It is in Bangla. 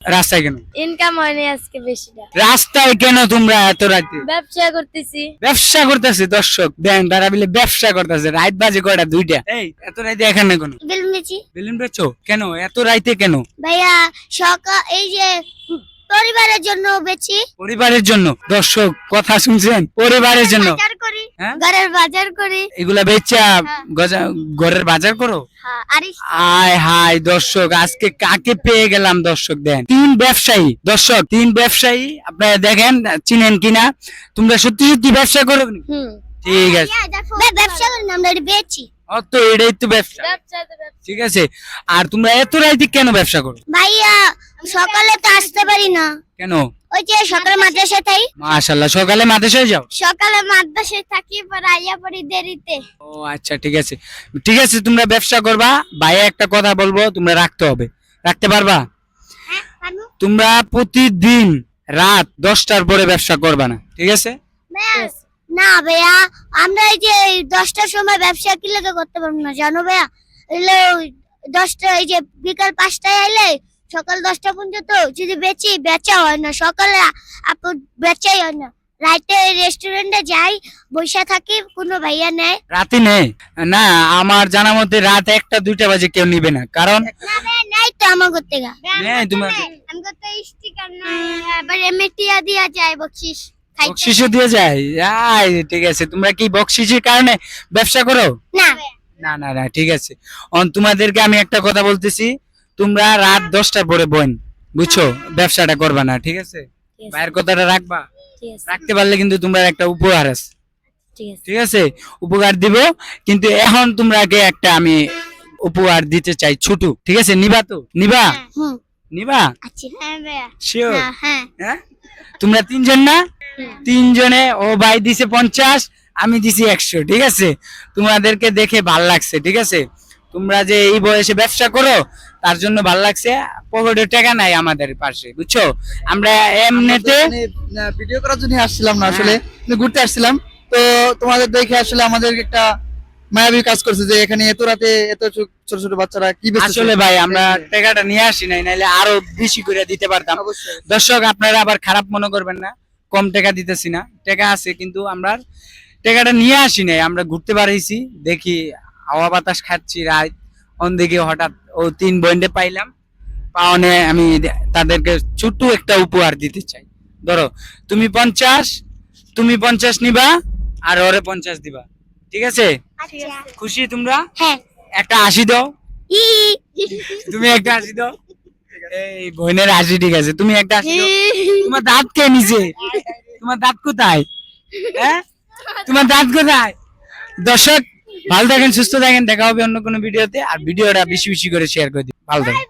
রাস্তায় কেন? ইনকাম হয়নি আজকে বেশিটা। রাস্তায় কেন তোমরা এত রাতে? ব্যবসা করতেছি। ব্যবসা করতেছে দর্শক দেন, তারা বলে ব্যবসা করতেছে। রাত বাজে কয়টা? 2টা। এই এত রাতে এখানে কেন? বেলুন বেচি। বেলুন বেচো কেন এত রাইতে কেন? ভাইয়া সকাল এই যে পরিবারের জন্য বেচি। পরিবারের জন্য? দর্শক কথা শুনছেন, পরিবারের জন্য। বাজার করি, হ্যাঁ? ঘরের বাজার করি। এগুলা বেচা ঘরের বাজার করো? হ্যাঁ, আর আয় হায় দর্শক, আজকে কাকে পেয়ে গেলাম দর্শক দেন। 3 ব্যবসায়ী দর্শক, 3 ব্যবসায়ী। আপনারা দেখেন চিনেন কিনা। তোমরা সত্যি সত্যি ব্যবসা করো? ঠিক আছে, ব্যবসা করি না, আমরা বেচি। তো এটাই তো ব্যবসা। ঠিক আছে, আর তোমরা এত রাইতে কেন ব্যবসা করো? ভাইয়া সকালে তো আসতে পারি না। কেন? ওই যে সকালে মাদ্রাসায় থাকি। মাশাআল্লাহ, সকালে মাদ্রাসায় যাও? সকালে মাদ্রাসায় থাকি, পর আইয়া পড়ি দেরিতে। ও আচ্ছা, ঠিক আছে ঠিক আছে, তোমরা ব্যবসা করবা। ভাইয়া একটা কথা বলবো, তোমরা রাখতে হবে, রাখতে পারবা? তোমরা প্রতিদিন রাত 10টার পরে ব্যবসা করবা না, ঠিক আছে? না ভাইয়া, আমরা এই যে 10টার সময় ব্যবসা কি লাগে করতে পারবো না জানো ভাইয়া? এলে 10টা এই যে বিকাল 5টায় আইলে সকাল 10টা পর্যন্ত যদি বেচি, বেচা হয় না। সকালে আপু বেচাই হয় না। রাতে রেস্টুরেন্টে যাই, বসে থাকি, কোনো ভাইয়া নেয় রাতে নেই না? আমার জানা মতে রাত 1টা 2টা বাজে কেউ নিবে না, কারণ না ভাইয়া, নেই তো আমার করতে গা নেই। তোমার আমি করতে স্টিকার নাই, আবার এমএটিয়া দিয়া যায় বকশিশ খাইতে। বকশিশও দিয়ে যায়? ঠিক আছে, তোমরা কি বকশিসের কারণে ব্যবসা করো? না না না না, ঠিক আছে। তোমাদেরকে আমি একটা কথা বলতেছি, তোমরা রাত 10টার পরে বোন, বুঝছো, ব্যবসাটা করবা না, ঠিক আছে? ভাইয়ের কথাটা রাখবা। রাখতে পারলে কিন্তু তোমরা একটা উপহার আছে, ঠিক আছে? উপহার দিব, কিন্তু এখন তোমরাকে একটা আমি উপহার দিতে চাই, ছোট, ঠিক আছে? নিবা তো? নিবা? নিবা? আচ্ছা হ্যাঁ ভাইয়া। শিওর? হ্যাঁ হ্যাঁ, তোমরা 3জন না? 3জনে ও ভাই দিছে 50, আমি দিছি 100, ঠিক আছে? তোমাদেরকে দেখে ভাল লাগছে, ঠিক আছে? তোমরা যে এই বয়সে ব্যবসা করো তার জন্য ভাল লাগছে। পকেটে টাকা নাই আমাদের পাশে, বুঝছো? আমরা এমনিতে ভিডিও করার জন্য আসছিলাম না, আসলে ঘুরতে আসছিলাম। তো তোমাদের দেখে আসলে আমাদের একটা মায়াবী কাজ করছে যে এখানে এত রাতে এত ছোট ছোট বাচ্চারা কি বেচতেছে। আসলে ভাই আমরা টাকাটা নিয়ে আসি নাই, নাইলে আরো বেশি করে দিতে পারতাম। অবশ্যই। দর্শক আপনারা আবার খারাপ মনে করবেন না, কম টাকা দিতেছি না, টাকা আছে, কিন্তু আমরা টাকাটা নিয়ে আসি নাই। আমরা ঘুরতে পারিছি, দেখি হাওয়া বাতাস খাচ্ছি রাত, অন্দিকে হঠাৎ ও 3 বোনকে পাইলাম, পাওনে আমি তাদেরকে ছোট্ট একটা উপহার দিতে চাই। ধরো তুমি 50 নিবা আর ওরে 50 দিবা, ঠিক আছে? খুশি তোমরা? হ্যাঁ। একটা 80 দাও। তুমি একটা 80 দাও। এই বোনের 80, ঠিক আছে? তুমি একটা 80 দাও। তোমার দাঁত কে নিচে? তোমার দাঁত কোথায়? হ্যাঁ, তোমার দাঁত কোথায়? দর্শক ভালো থাকেন, সুস্থ থাকেন, দেখা হবে অন্য কোনো ভিডিওতে। আর ভিডিওটা বেশি বেশি করে শেয়ার করে দিন। ভালো থাকেন।